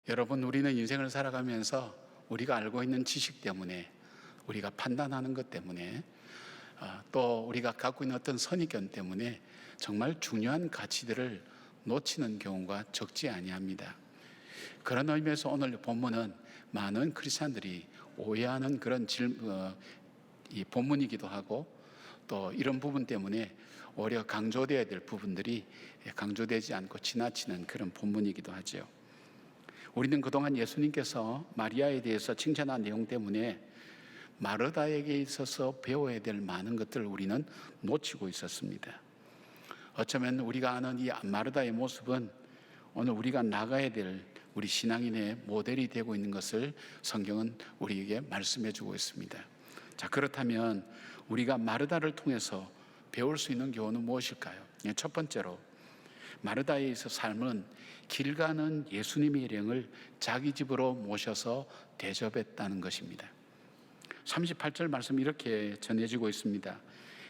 여러분, 우리는 인생을 살아가면서 우리가 알고 있는 지식 때문에, 우리가 판단하는 것 때문에, 또 우리가 갖고 있는 어떤 선입견 때문에 정말 중요한 가치들을 놓치는 경우가 적지 아니합니다. 그런 의미에서 오늘 본문은 많은 크리스찬들이 오해하는 그런 이 본문이기도 하고, 또 이런 부분 때문에 오히려 강조되어야 될 부분들이 강조되지 않고 지나치는 그런 본문이기도 하죠. 우리는 그동안 예수님께서 마리아에 대해서 칭찬한 내용 때문에 마르다에게 있어서 배워야 될 많은 것들을 우리는 놓치고 있었습니다. 어쩌면 우리가 아는 이 마르다의 모습은 오늘 우리가 나가야 될 우리 신앙인의 모델이 되고 있는 것을 성경은 우리에게 말씀해 주고 있습니다. 자, 그렇다면 우리가 마르다를 통해서 배울 수 있는 교훈은 무엇일까요? 첫 번째로, 마르다에 있어 삶은 길 가는 예수님의 일행을 자기 집으로 모셔서 대접했다는 것입니다. 38절 말씀 이렇게 전해지고 있습니다.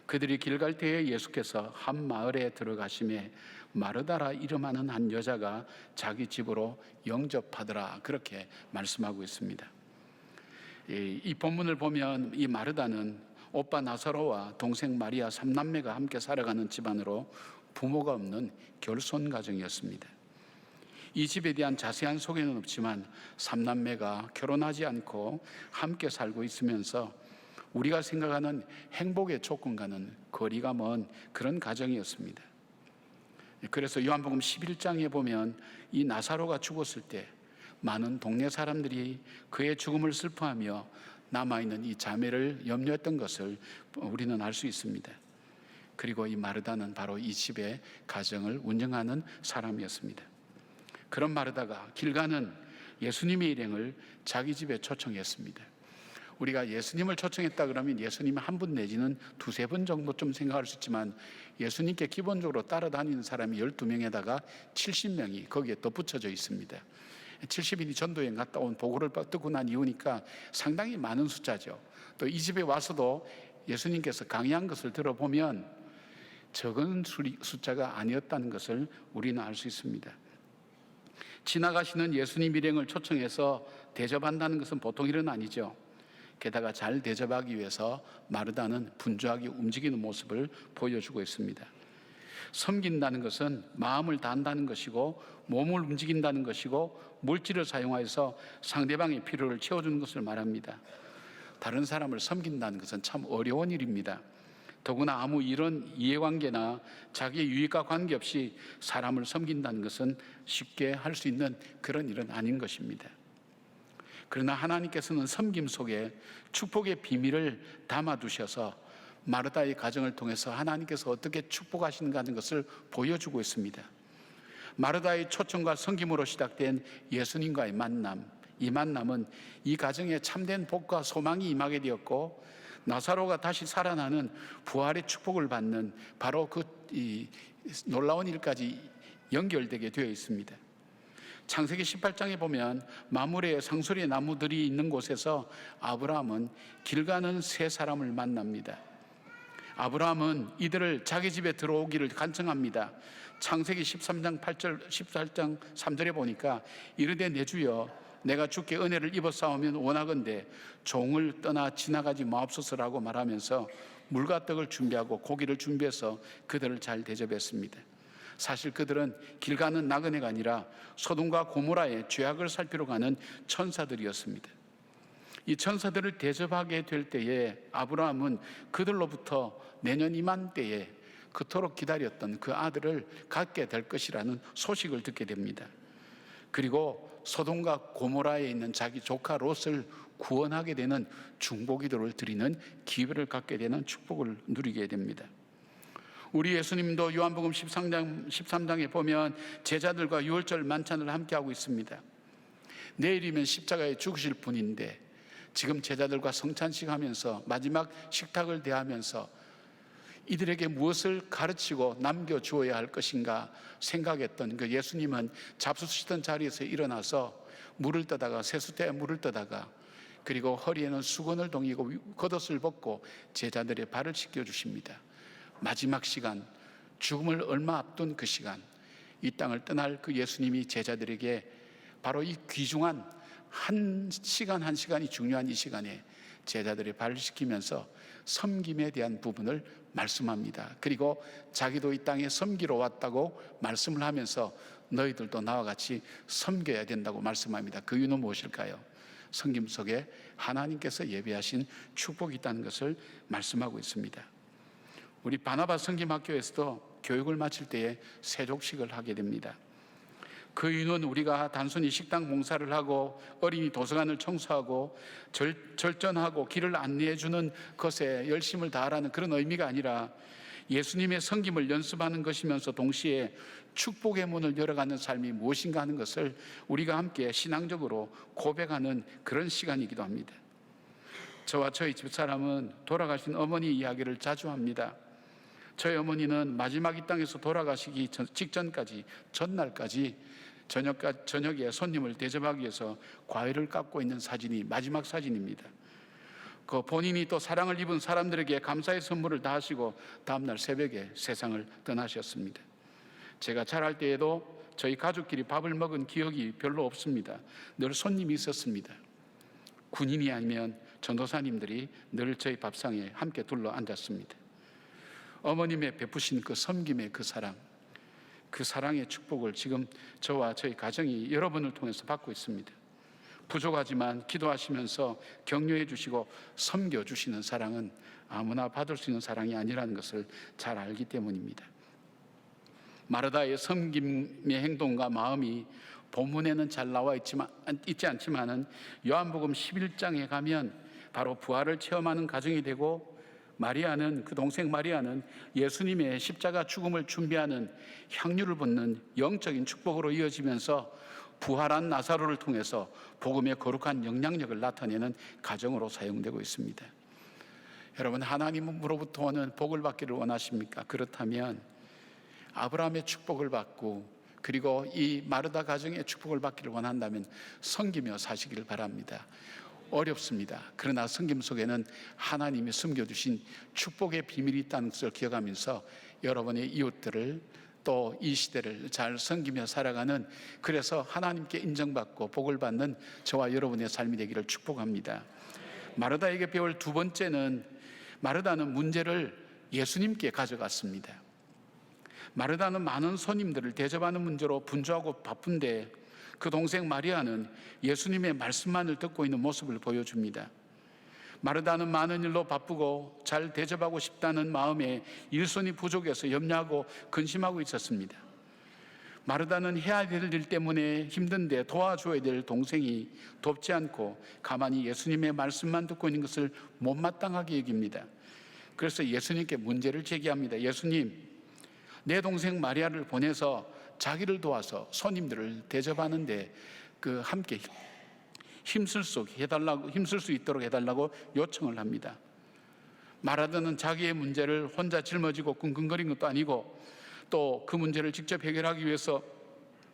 그들이 길 갈 때에 예수께서 한 마을에 들어가심에 마르다라 이름하는 한 여자가 자기 집으로 영접하더라, 그렇게 말씀하고 있습니다. 이 본문을 보면 이 마르다는 오빠 나사로와 동생 마리아 3남매가 함께 살아가는 집안으로 부모가 없는 결손 가정이었습니다. 이 집에 대한 자세한 소개는 없지만 3남매가 결혼하지 않고 함께 살고 있으면서 우리가 생각하는 행복의 조건과는 거리가 먼 그런 가정이었습니다. 그래서 요한복음 11장에 보면 이 나사로가 죽었을 때 많은 동네 사람들이 그의 죽음을 슬퍼하며 남아있는 이 자매를 염려했던 것을 우리는 알 수 있습니다. 그리고 이 마르다는 바로 이 집의 가정을 운영하는 사람이었습니다. 그런 마르다가 길 가는 예수님의 일행을 자기 집에 초청했습니다. 우리가 예수님을 초청했다 그러면 예수님 한 분 내지는 두세 분 정도 좀 생각할 수 있지만, 예수님께 기본적으로 따라다니는 사람이 12명에다가 70명이 거기에 덧붙여져 있습니다. 70인이 전도여행 갔다 온 보고를 듣고 난 이후니까 상당히 많은 숫자죠. 또 이 집에 와서도 예수님께서 강의한 것을 들어보면 적은 숫자가 아니었다는 것을 우리는 알 수 있습니다. 지나가시는 예수님 일행을 초청해서 대접한다는 것은 보통 일은 아니죠. 게다가 잘 대접하기 위해서 마르다는 분주하게 움직이는 모습을 보여주고 있습니다. 섬긴다는 것은 마음을 다한다는 것이고, 몸을 움직인다는 것이고, 물질을 사용해서 상대방의 필요를 채워주는 것을 말합니다. 다른 사람을 섬긴다는 것은 참 어려운 일입니다. 더구나 아무 이런 이해관계나 자기의 유익과 관계없이 사람을 섬긴다는 것은 쉽게 할 수 있는 그런 일은 아닌 것입니다. 그러나 하나님께서는 섬김 속에 축복의 비밀을 담아두셔서 마르다의 가정을 통해서 하나님께서 어떻게 축복하시는가 하는 것을 보여주고 있습니다. 마르다의 초청과 섬김으로 시작된 예수님과의 만남, 이 만남은 이 가정에 참된 복과 소망이 임하게 되었고, 나사로가 다시 살아나는 부활의 축복을 받는 바로 그 놀라운 일까지 연결되게 되어 있습니다. 창세기 18장에 보면 마므레의 상수리의 나무들이 있는 곳에서 아브라함은 길 가는 세 사람을 만납니다. 아브라함은 이들을 자기 집에 들어오기를 간청합니다. 창세기 13장 8절, 14장 3절에 보니까 이르되 내 주여, 내가 주께 은혜를 입어 싸우면 원하건대 종을 떠나 지나가지 마옵소서라고 말하면서 물과 떡을 준비하고 고기를 준비해서 그들을 잘 대접했습니다. 사실 그들은 길 가는 나그네가 아니라 소돔과 고모라의 죄악을 살피러 가는 천사들이었습니다. 이 천사들을 대접하게 될 때에 아브라함은 그들로부터 내년 이맘때에 그토록 기다렸던 그 아들을 갖게 될 것이라는 소식을 듣게 됩니다. 그리고 소돔과 고모라에 있는 자기 조카 롯을 구원하게 되는 중보기도를 드리는 기회를 갖게 되는 축복을 누리게 됩니다. 우리 예수님도 요한복음 13장에 보면 제자들과 유월절 만찬을 함께하고 있습니다. 내일이면 십자가에 죽으실 분인데 지금 제자들과 성찬식 하면서 마지막 식탁을 대하면서 이들에게 무엇을 가르치고 남겨주어야 할 것인가 생각했던 그 예수님은 잡수시던 자리에서 일어나서 물을 떠다가 세숫대에 물을 떠다가, 그리고 허리에는 수건을 동이고 겉옷을 벗고 제자들의 발을 씻겨주십니다. 마지막 시간, 죽음을 얼마 앞둔 그 시간, 이 땅을 떠날 그 예수님이 제자들에게 바로 이 귀중한 한 시간 한 시간이 중요한 이 시간에 제자들이 발을 씻기면서 섬김에 대한 부분을 말씀합니다. 그리고 자기도 이 땅에 섬기러 왔다고 말씀을 하면서 너희들도 나와 같이 섬겨야 된다고 말씀합니다. 그 이유는 무엇일까요? 섬김 속에 하나님께서 예비하신 축복이 있다는 것을 말씀하고 있습니다. 우리 바나바 섬김학교에서도 교육을 마칠 때에 세족식을 하게 됩니다. 그 이유는 우리가 단순히 식당 봉사를 하고 어린이 도서관을 청소하고 절전하고 길을 안내해 주는 것에 열심을 다하라는 그런 의미가 아니라 예수님의 섬김을 연습하는 것이면서 동시에 축복의 문을 열어가는 삶이 무엇인가 하는 것을 우리가 함께 신앙적으로 고백하는 그런 시간이기도 합니다. 저와 저희 집사람은 돌아가신 어머니 이야기를 자주 합니다. 저희 어머니는 마지막 이 땅에서 돌아가시기 직전까지, 전날까지 저녁에 손님을 대접하기 위해서 과일을 깎고 있는 사진이 마지막 사진입니다. 그 본인이 또 사랑을 입은 사람들에게 감사의 선물을 다 하시고 다음날 새벽에 세상을 떠나셨습니다. 제가 자랄 때에도 저희 가족끼리 밥을 먹은 기억이 별로 없습니다. 늘 손님이 있었습니다. 군인이 아니면 전도사님들이 늘 저희 밥상에 함께 둘러 앉았습니다. 어머님의 베푸신 그 섬김의 그 사랑, 그 사랑의 축복을 지금 저와 저희 가정이 여러분을 통해서 받고 있습니다. 부족하지만 기도하시면서 격려해 주시고 섬겨 주시는 사랑은 아무나 받을 수 있는 사랑이 아니라는 것을 잘 알기 때문입니다. 마르다의 섬김의 행동과 마음이 본문에는 잘 나와 있지 않지만은 요한복음 11장에 가면 바로 부활을 체험하는 가정이 되고, 마리아는, 그 동생 마리아는 예수님의 십자가 죽음을 준비하는 향유를 붓는 영적인 축복으로 이어지면서 부활한 나사로를 통해서 복음의 거룩한 영향력을 나타내는 가정으로 사용되고 있습니다. 여러분, 하나님으로부터 오는 복을 받기를 원하십니까? 그렇다면 아브라함의 축복을 받고 그리고 이 마르다 가정의 축복을 받기를 원한다면 섬기며 사시기를 바랍니다. 어렵습니다. 그러나 섬김 속에는 하나님이 숨겨주신 축복의 비밀이 있다는 것을 기억하면서 여러분의 이웃들을 또 이 시대를 잘 섬기며 살아가는, 그래서 하나님께 인정받고 복을 받는 저와 여러분의 삶이 되기를 축복합니다. 마르다에게 배울 두 번째는, 마르다는 문제를 예수님께 가져갔습니다. 마르다는 많은 손님들을 대접하는 문제로 분주하고 바쁜데 그 동생 마리아는 예수님의 말씀만을 듣고 있는 모습을 보여줍니다. 마르다는 많은 일로 바쁘고 잘 대접하고 싶다는 마음에 일손이 부족해서 염려하고 근심하고 있었습니다. 마르다는 해야 될 일 때문에 힘든데 도와줘야 될 동생이 돕지 않고 가만히 예수님의 말씀만 듣고 있는 것을 못마땅하게 여깁니다. 그래서 예수님께 문제를 제기합니다. 예수님, 내 동생 마리아를 보내서 자기를 도와서 손님들을 대접하는데 함께 힘쓸 수 있도록 해달라고 요청을 합니다. 마르다는 자기의 문제를 혼자 짊어지고 끙끙거린 것도 아니고 또 그 문제를 직접 해결하기 위해서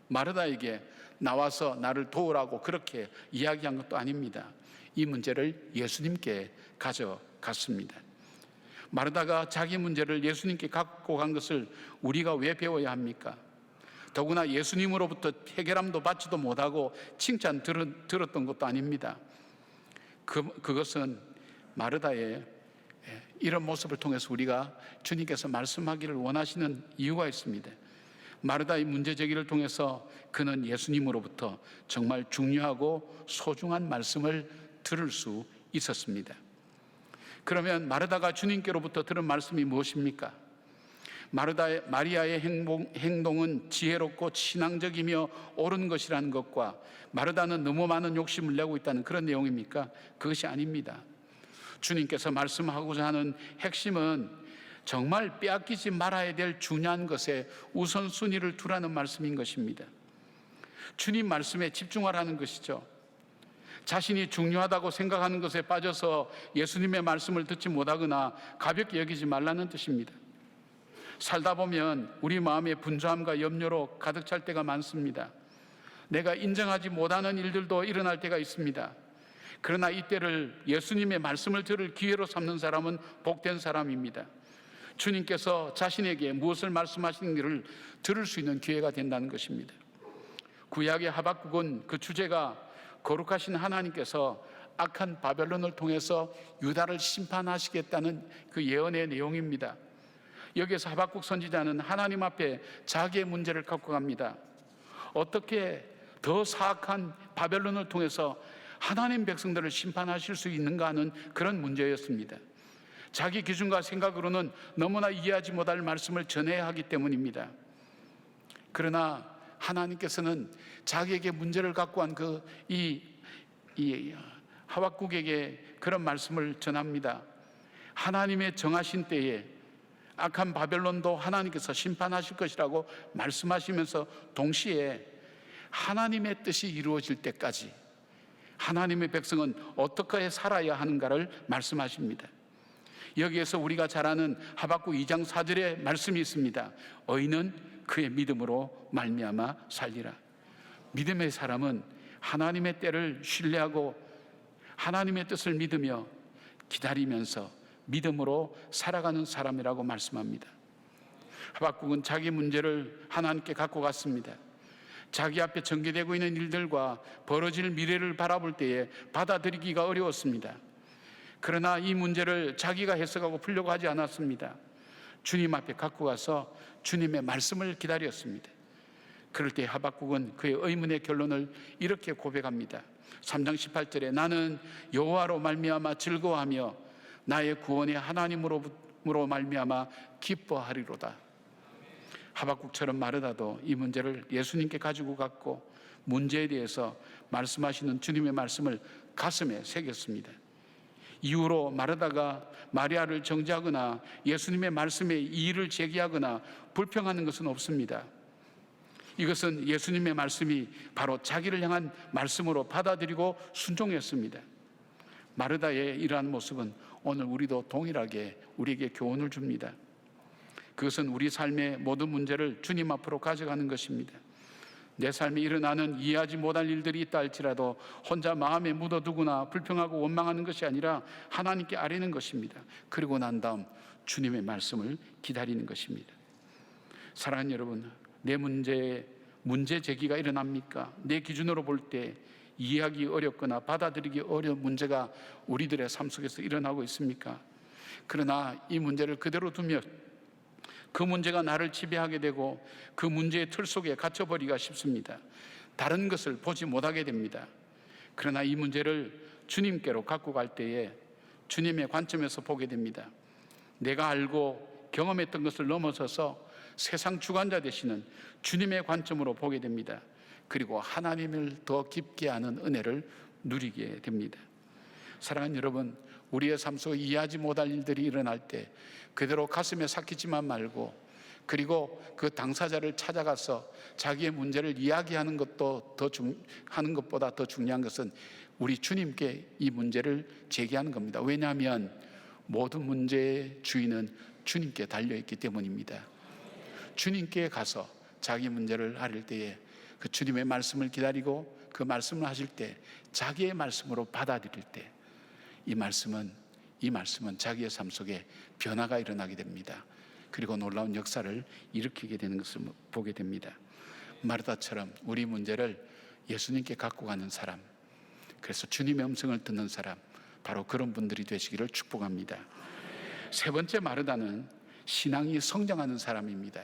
마르다에게 나와서 나를 도우라고 그렇게 이야기한 것도 아닙니다. 이 문제를 예수님께 가져갔습니다. 마르다가 자기 문제를 예수님께 갖고 간 것을 우리가 왜 배워야 합니까? 더구나 예수님으로부터 해결함도 받지도 못하고 칭찬 들었던 것도 아닙니다. 그것은 마르다의 이런 모습을 통해서 우리가 주님께서 말씀하기를 원하시는 이유가 있습니다. 마르다의 문제 제기를 통해서 그는 예수님으로부터 정말 중요하고 소중한 말씀을 들을 수 있었습니다. 그러면 마르다가 주님께로부터 들은 말씀이 무엇입니까? 마리아의 행동은 지혜롭고 신앙적이며 옳은 것이라는 것과 마르다는 너무 많은 욕심을 내고 있다는 그런 내용입니까? 그것이 아닙니다. 주님께서 말씀하고자 하는 핵심은 정말 빼앗기지 말아야 될 중요한 것에 우선순위를 두라는 말씀인 것입니다. 주님 말씀에 집중하라는 것이죠. 자신이 중요하다고 생각하는 것에 빠져서 예수님의 말씀을 듣지 못하거나 가볍게 여기지 말라는 뜻입니다. 살다 보면 우리 마음의 분주함과 염려로 가득 찰 때가 많습니다. 내가 인정하지 못하는 일들도 일어날 때가 있습니다. 그러나 이때를 예수님의 말씀을 들을 기회로 삼는 사람은 복된 사람입니다. 주님께서 자신에게 무엇을 말씀하시는지를 들을 수 있는 기회가 된다는 것입니다. 구약의 하박국은 그 주제가 거룩하신 하나님께서 악한 바벨론을 통해서 유다를 심판하시겠다는 그 예언의 내용입니다. 여기에서 하박국 선지자는 하나님 앞에 자기의 문제를 갖고 갑니다. 어떻게 더 사악한 바벨론을 통해서 하나님 백성들을 심판하실 수 있는가 하는 그런 문제였습니다. 자기 기준과 생각으로는 너무나 이해하지 못할 말씀을 전해야 하기 때문입니다. 그러나 하나님께서는 자기에게 문제를 갖고 한 이 하박국에게 그런 말씀을 전합니다. 하나님의 정하신 때에 악한 바벨론도 하나님께서 심판하실 것이라고 말씀하시면서 동시에 하나님의 뜻이 이루어질 때까지 하나님의 백성은 어떻게 살아야 하는가를 말씀하십니다. 여기에서 우리가 잘 아는 하박국 2장 4절의 말씀이 있습니다. 의인은 그의 믿음으로 말미암아 살리라. 믿음의 사람은 하나님의 때를 신뢰하고 하나님의 뜻을 믿으며 기다리면서 믿음으로 살아가는 사람이라고 말씀합니다. 하박국은 자기 문제를 하나님께 갖고 갔습니다. 자기 앞에 전개되고 있는 일들과 벌어질 미래를 바라볼 때에 받아들이기가 어려웠습니다. 그러나 이 문제를 자기가 해석하고 풀려고 하지 않았습니다. 주님 앞에 갖고 가서 주님의 말씀을 기다렸습니다. 그럴 때 하박국은 그의 의문의 결론을 이렇게 고백합니다. 3장 18절에 나는 여호와로 말미암아 즐거워하며 나의 구원의 하나님으로 말미암아 기뻐하리로다. 하박국처럼 마르다도 이 문제를 예수님께 가지고 갔고 문제에 대해서 말씀하시는 주님의 말씀을 가슴에 새겼습니다. 이후로 마르다가 마리아를 정죄하거나 예수님의 말씀에 이의를 제기하거나 불평하는 것은 없습니다. 이것은 예수님의 말씀이 바로 자기를 향한 말씀으로 받아들이고 순종했습니다. 마르다의 이러한 모습은 오늘 우리도 동일하게 우리에게 교훈을 줍니다. 그것은 우리 삶의 모든 문제를 주님 앞으로 가져가는 것입니다. 내 삶에 일어나는 이해하지 못할 일들이 있다 할지라도 혼자 마음에 묻어두거나 불평하고 원망하는 것이 아니라 하나님께 아뢰는 것입니다. 그리고 난 다음 주님의 말씀을 기다리는 것입니다. 사랑하는 여러분, 내 문제 제기가 일어납니까? 내 기준으로 볼 때 이해하기 어렵거나 받아들이기 어려운 문제가 우리들의 삶 속에서 일어나고 있습니까? 그러나 이 문제를 그대로 두면 그 문제가 나를 지배하게 되고 그 문제의 틀 속에 갇혀버리기가 쉽습니다. 다른 것을 보지 못하게 됩니다. 그러나 이 문제를 주님께로 갖고 갈 때에 주님의 관점에서 보게 됩니다. 내가 알고 경험했던 것을 넘어서서 세상 주관자 되시는 주님의 관점으로 보게 됩니다. 그리고 하나님을 더 깊게 아는 은혜를 누리게 됩니다. 사랑하는 여러분, 우리의 삶 속에 이해하지 못할 일들이 일어날 때 그대로 가슴에 삭히지만 말고, 그리고 그 당사자를 찾아가서 자기의 문제를 이야기하는 것도 하는 것보다 더 중요한 것은 우리 주님께 이 문제를 제기하는 겁니다. 왜냐하면 모든 문제의 주인은 주님께 달려있기 때문입니다. 주님께 가서 자기 문제를 아릴 때에 그 주님의 말씀을 기다리고 그 말씀을 하실 때 자기의 말씀으로 받아들일 때 이 말씀은 자기의 삶 속에 변화가 일어나게 됩니다. 그리고 놀라운 역사를 일으키게 되는 것을 보게 됩니다. 마르다처럼 우리 문제를 예수님께 갖고 가는 사람, 그래서 주님의 음성을 듣는 사람, 바로 그런 분들이 되시기를 축복합니다. 세 번째 마르다는 신앙이 성장하는 사람입니다.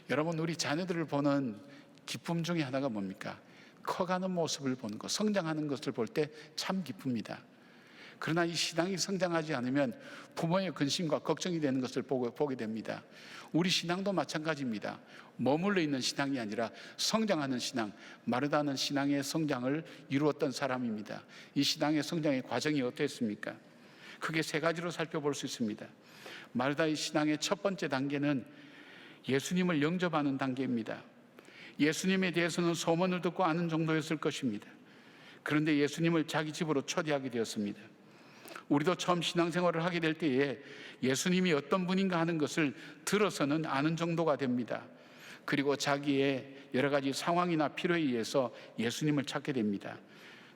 여러분, 우리 자녀들을 보는 기쁨 중에 하나가 뭡니까? 커가는 모습을 보는 것, 성장하는 것을 볼 때 참 기쁩니다. 그러나 이 신앙이 성장하지 않으면 부모의 근심과 걱정이 되는 것을 보게 됩니다. 우리 신앙도 마찬가지입니다. 머물러 있는 신앙이 아니라 성장하는 신앙, 마르다는 신앙의 성장을 이루었던 사람입니다. 이 신앙의 성장의 과정이 어땠습니까? 크게 세 가지로 살펴볼 수 있습니다. 마르다의 신앙의 첫 번째 단계는 예수님을 영접하는 단계입니다. 예수님에 대해서는 소문을 듣고 아는 정도였을 것입니다. 그런데 예수님을 자기 집으로 초대하게 되었습니다. 우리도 처음 신앙생활을 하게 될 때에 예수님이 어떤 분인가 하는 것을 들어서는 아는 정도가 됩니다. 그리고 자기의 여러 가지 상황이나 필요에 의해서 예수님을 찾게 됩니다.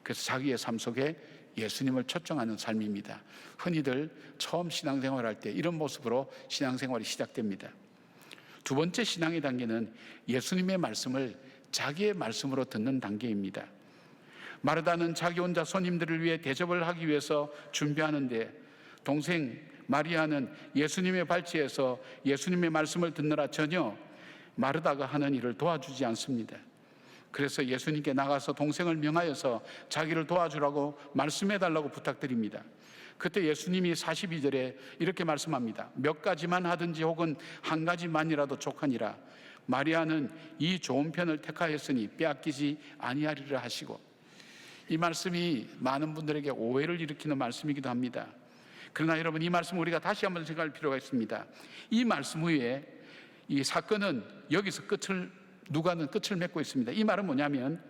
그래서 자기의 삶 속에 예수님을 초청하는 삶입니다. 흔히들 처음 신앙생활을 할 때 이런 모습으로 신앙생활이 시작됩니다. 두 번째 신앙의 단계는 예수님의 말씀을 자기의 말씀으로 듣는 단계입니다. 마르다는 자기 혼자 손님들을 위해 대접을 하기 위해서 준비하는데, 동생 마리아는 예수님의 발치에서 예수님의 말씀을 듣느라 전혀 마르다가 하는 일을 도와주지 않습니다. 그래서 예수님께 나가서 동생을 명하여서 자기를 도와주라고 말씀해달라고 부탁드립니다. 그때 예수님이 42절에 이렇게 말씀합니다. 몇 가지만 하든지 혹은 한 가지만이라도 족하니라. 마리아는 이 좋은 편을 택하였으니 빼앗기지 아니하리라 하시고, 이 말씀이 많은 분들에게 오해를 일으키는 말씀이기도 합니다. 그러나 여러분, 이 말씀 우리가 다시 한번 생각할 필요가 있습니다. 이 말씀 후에 이 사건은 여기서 누가는 끝을 맺고 있습니다. 이 말은 뭐냐면,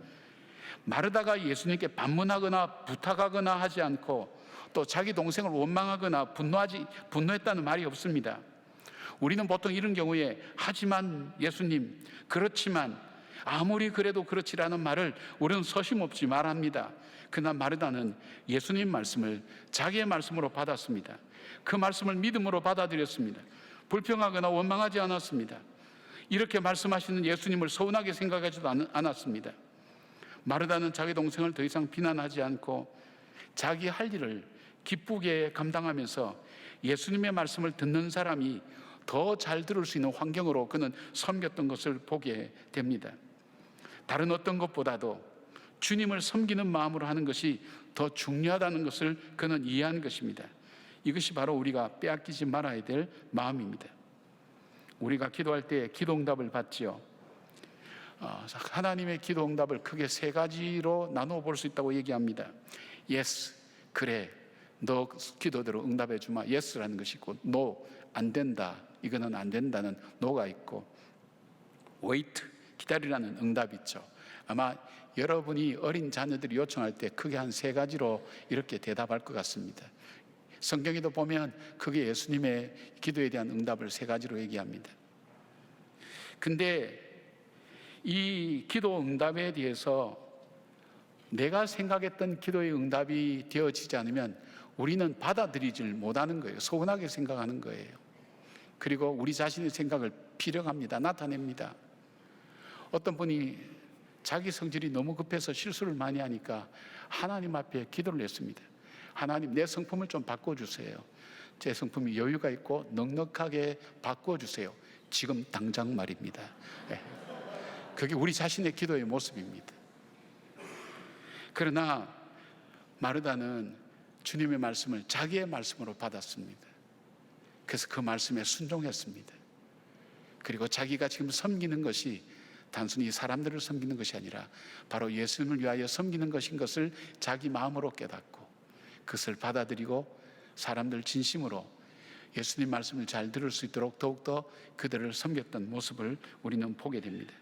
마르다가 예수님께 반문하거나 부탁하거나 하지 않고 또 자기 동생을 원망하거나 분노했다는 말이 없습니다. 우리는 보통 이런 경우에 하지만 예수님, 그렇지만, 아무리 그래도 그렇지라는 말을 우리는 서심없이 말합니다. 그러나 마르다는 예수님 말씀을 자기의 말씀으로 받았습니다. 그 말씀을 믿음으로 받아들였습니다. 불평하거나 원망하지 않았습니다. 이렇게 말씀하시는 예수님을 서운하게 생각하지도 않았습니다. 마르다는 자기 동생을 더 이상 비난하지 않고 자기 할 일을 기쁘게 감당하면서 예수님의 말씀을 듣는 사람이 더 잘 들을 수 있는 환경으로 그는 섬겼던 것을 보게 됩니다. 다른 어떤 것보다도 주님을 섬기는 마음으로 하는 것이 더 중요하다는 것을 그는 이해한 것입니다. 이것이 바로 우리가 빼앗기지 말아야 될 마음입니다. 우리가 기도할 때 기도 응답을 받지요. 하나님의 기도 응답을 크게 세 가지로 나누어 볼 수 있다고 얘기합니다. Yes, 그래, 너 기도대로 응답해 주마. Yes라는 것이 있고, No, 안 된다, 이거는 안 된다는 No가 있고, Wait, 기다리라는 응답이 있죠. 아마 여러분이 어린 자녀들이 요청할 때 크게 한 세 가지로 이렇게 대답할 것 같습니다. 성경에도 보면 그게 예수님의 기도에 대한 응답을 세 가지로 얘기합니다. 근데 이 기도 응답에 대해서 내가 생각했던 기도의 응답이 되어지지 않으면 우리는 받아들이질 못하는 거예요. 서운하게 생각하는 거예요. 그리고 우리 자신의 생각을 피력합니다. 나타냅니다. 어떤 분이 자기 성질이 너무 급해서 실수를 많이 하니까 하나님 앞에 기도를 했습니다. 하나님, 내 성품을 좀 바꿔주세요. 제 성품이 여유가 있고 넉넉하게 바꿔주세요. 지금 당장 말입니다. 그게 우리 자신의 기도의 모습입니다. 그러나 마르다는 주님의 말씀을 자기의 말씀으로 받았습니다. 그래서 그 말씀에 순종했습니다. 그리고 자기가 지금 섬기는 것이 단순히 사람들을 섬기는 것이 아니라 바로 예수님을 위하여 섬기는 것인 것을 자기 마음으로 깨닫고 그것을 받아들이고 사람들 진심으로 예수님 말씀을 잘 들을 수 있도록 더욱더 그들을 섬겼던 모습을 우리는 보게 됩니다.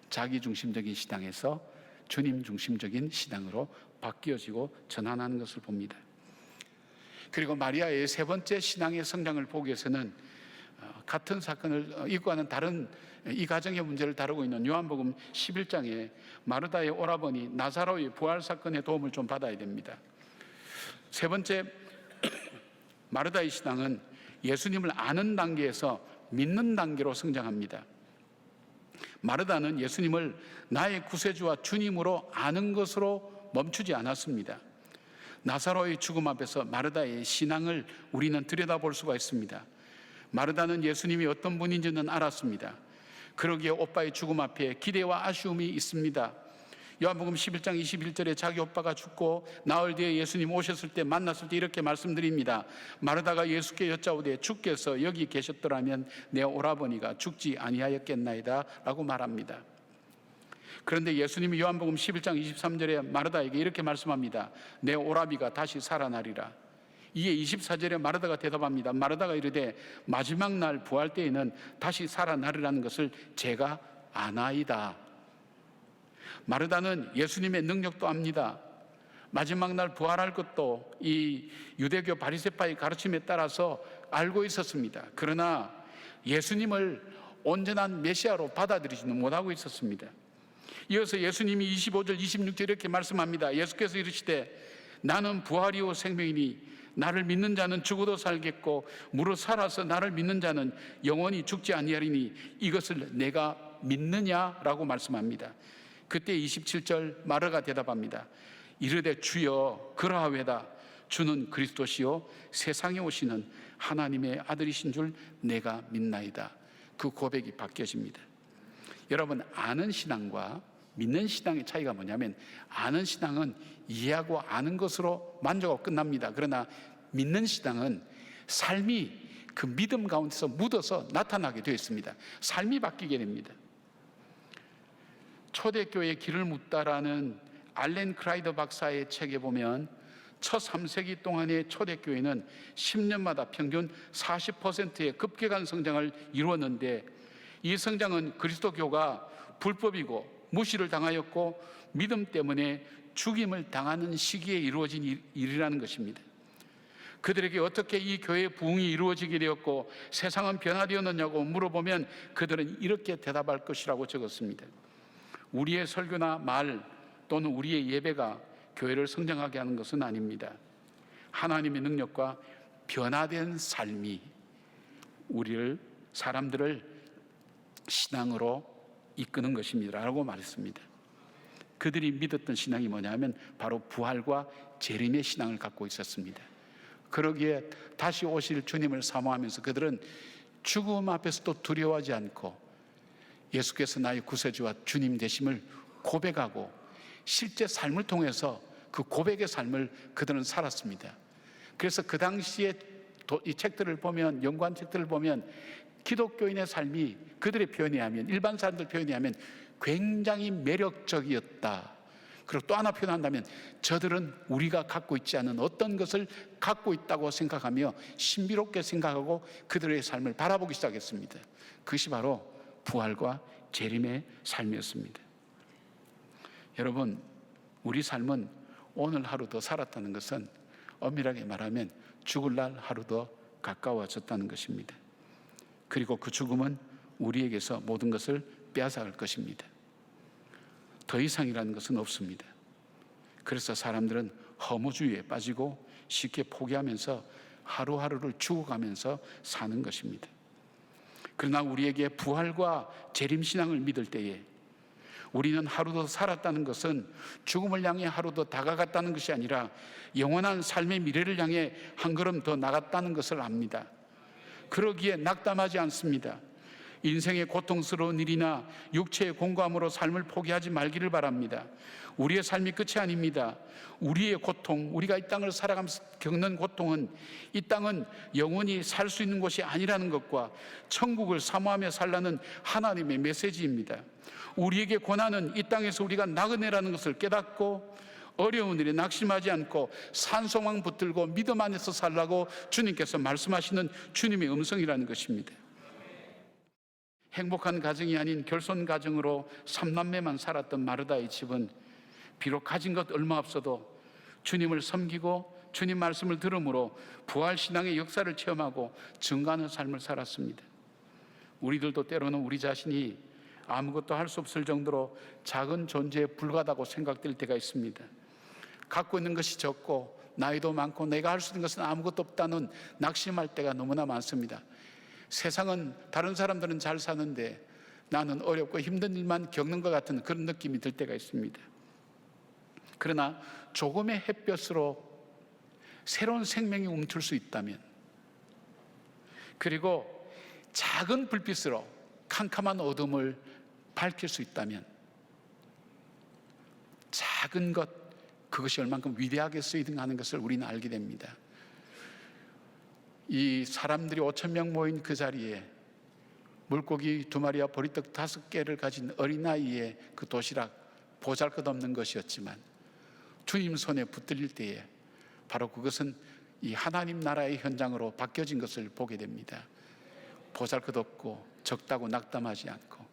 자기 중심적인 신앙에서 주님 중심적인 신앙으로 바뀌어지고 전환하는 것을 봅니다. 그리고 마리아의 세 번째 신앙의 성장을 보기 위해서는 같은 사건을 이과는 다른 이 가정의 문제를 다루고 있는 요한복음 11장에 마르다의 오라버니 나사로의 부활 사건의 도움을 좀 받아야 됩니다. 세 번째, 마르다의 신앙은 예수님을 아는 단계에서 믿는 단계로 성장합니다. 마르다는 예수님을 나의 구세주와 주님으로 아는 것으로 멈추지 않았습니다. 나사로의 죽음 앞에서 마르다의 신앙을 우리는 들여다볼 수가 있습니다. 마르다는 예수님이 어떤 분인지는 알았습니다. 그러기에 오빠의 죽음 앞에 기대와 아쉬움이 있습니다. 요한복음 11장 21절에 자기 오빠가 죽고 나흘 뒤에 예수님 오셨을 때 만났을 때 이렇게 말씀드립니다. 마르다가 예수께 여짜오되 주께서 여기 계셨더라면 내 오라버니가 죽지 아니하였겠나이다 라고 말합니다. 그런데 예수님이 요한복음 11장 23절에 마르다에게 이렇게 말씀합니다. 내 오라비가 다시 살아나리라. 이에 24절에 마르다가 대답합니다. 마르다가 이르되 마지막 날 부활 때에는 다시 살아나리라는 것을 제가 아나이다. 마르다는 예수님의 능력도 압니다. 마지막 날 부활할 것도 이 유대교 바리새파의 가르침에 따라서 알고 있었습니다. 그러나 예수님을 온전한 메시아로 받아들이지는 못하고 있었습니다. 이어서 예수님이 25절 26절 이렇게 말씀합니다. 예수께서 이르시되 나는 부활이요 생명이니 나를 믿는 자는 죽어도 살겠고 무릇 살아서 나를 믿는 자는 영원히 죽지 아니하리니 이것을 내가 믿느냐라고 말씀합니다. 그때 27절 마르가 대답합니다. 이르되 주여 그러하외다. 주는 그리스도시요 세상에 오시는 하나님의 아들이신 줄 내가 믿나이다. 그 고백이 바뀌어집니다. 여러분, 아는 신앙과 믿는 신앙의 차이가 뭐냐면, 아는 신앙은 이해하고 아는 것으로 만족하고 끝납니다. 그러나 믿는 신앙은 삶이 그 믿음 가운데서 묻어서 나타나게 되어 있습니다. 삶이 바뀌게 됩니다. 초대교회의 길을 묻다라는 알렌 크라이더 박사의 책에 보면 첫 3세기 동안의 초대교회는 10년마다 평균 40%의 급격한 성장을 이루었는데, 이 성장은 그리스도교가 불법이고 무시를 당하였고 믿음 때문에 죽임을 당하는 시기에 이루어진 일이라는 것입니다. 그들에게 어떻게 이 교회의 부흥이 이루어지게 되었고 세상은 변화되었느냐고 물어보면 그들은 이렇게 대답할 것이라고 적었습니다. 우리의 설교나 말 또는 우리의 예배가 교회를 성장하게 하는 것은 아닙니다. 하나님의 능력과 변화된 삶이 사람들을 신앙으로 이끄는 것입니다 라고 말했습니다. 그들이 믿었던 신앙이 뭐냐 하면 바로 부활과 재림의 신앙을 갖고 있었습니다. 그러기에 다시 오실 주님을 사모하면서 그들은 죽음 앞에서도 두려워하지 않고 예수께서 나의 구세주와 주님 되심을 고백하고 실제 삶을 통해서 그 고백의 삶을 그들은 살았습니다. 그래서 그 당시에 이 책들을 보면, 연구한 책들을 보면 기독교인의 삶이 그들의 표현에 하면, 일반 사람들 표현에 하면 굉장히 매력적이었다. 그리고 또 하나 표현한다면 저들은 우리가 갖고 있지 않은 어떤 것을 갖고 있다고 생각하며 신비롭게 생각하고 그들의 삶을 바라보기 시작했습니다. 그것이 바로 부활과 재림의 삶이었습니다. 여러분, 우리 삶은 오늘 하루 더 살았다는 것은 엄밀하게 말하면 죽을 날 하루 더 가까워졌다는 것입니다. 그리고 그 죽음은 우리에게서 모든 것을 빼앗아갈 것입니다. 더 이상이라는 것은 없습니다. 그래서 사람들은 허무주의에 빠지고 쉽게 포기하면서 하루하루를 죽어가면서 사는 것입니다. 그러나 우리에게 부활과 재림신앙을 믿을 때에 우리는 하루 더 살았다는 것은 죽음을 향해 하루 더 다가갔다는 것이 아니라 영원한 삶의 미래를 향해 한 걸음 더 나갔다는 것을 압니다. 그러기에 낙담하지 않습니다. 인생의 고통스러운 일이나 육체의 공고함으로 삶을 포기하지 말기를 바랍니다. 우리의 삶이 끝이 아닙니다. 우리의 고통, 우리가 이 땅을 살아가면서 겪는 고통은 이 땅은 영원히 살 수 있는 곳이 아니라는 것과 천국을 사모하며 살라는 하나님의 메시지입니다. 우리에게 고난은 이 땅에서 우리가 나그네라는 것을 깨닫고 어려운 일에 낙심하지 않고 산소망 붙들고 믿음 안에서 살라고 주님께서 말씀하시는 주님의 음성이라는 것입니다. 행복한 가정이 아닌 결손 가정으로 3남매만 살았던 마르다의 집은 비록 가진 것 얼마 없어도 주님을 섬기고 주님 말씀을 들음으로 부활신앙의 역사를 체험하고 증거하는 삶을 살았습니다. 우리들도 때로는 우리 자신이 아무것도 할 수 없을 정도로 작은 존재에 불과하다고 생각될 때가 있습니다. 갖고 있는 것이 적고 나이도 많고 내가 할 수 있는 것은 아무것도 없다는 낙심할 때가 너무나 많습니다. 세상은 다른 사람들은 잘 사는데 나는 어렵고 힘든 일만 겪는 것 같은 그런 느낌이 들 때가 있습니다. 그러나 조금의 햇볕으로 새로운 생명이 움틀 수 있다면, 그리고 작은 불빛으로 캄캄한 어둠을 밝힐 수 있다면, 작은 것, 그것이 얼만큼 위대하게 쓰이는가 하는 것을 우리는 알게 됩니다. 이 사람들이 5,000명 모인 그 자리에 물고기 2마리와 보리떡 5개를 가진 어린아이의 그 도시락, 보잘것없는 것이었지만 주님 손에 붙들릴 때에 바로 그것은 이 하나님 나라의 현장으로 바뀌어진 것을 보게 됩니다. 보잘것없고 적다고 낙담하지 않고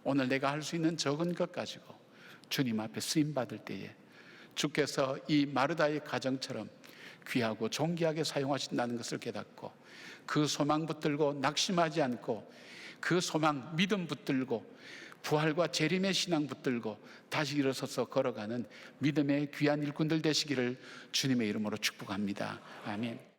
오늘 내가 할 수 있는 적은 것 가지고 주님 앞에 쓰임받을 때에 주께서 이 마르다의 가정처럼 귀하고 존귀하게 사용하신다는 것을 깨닫고 그 소망 붙들고 낙심하지 않고 그 소망, 믿음 붙들고 부활과 재림의 신앙 붙들고 다시 일어서서 걸어가는 믿음의 귀한 일꾼들 되시기를 주님의 이름으로 축복합니다. 아멘.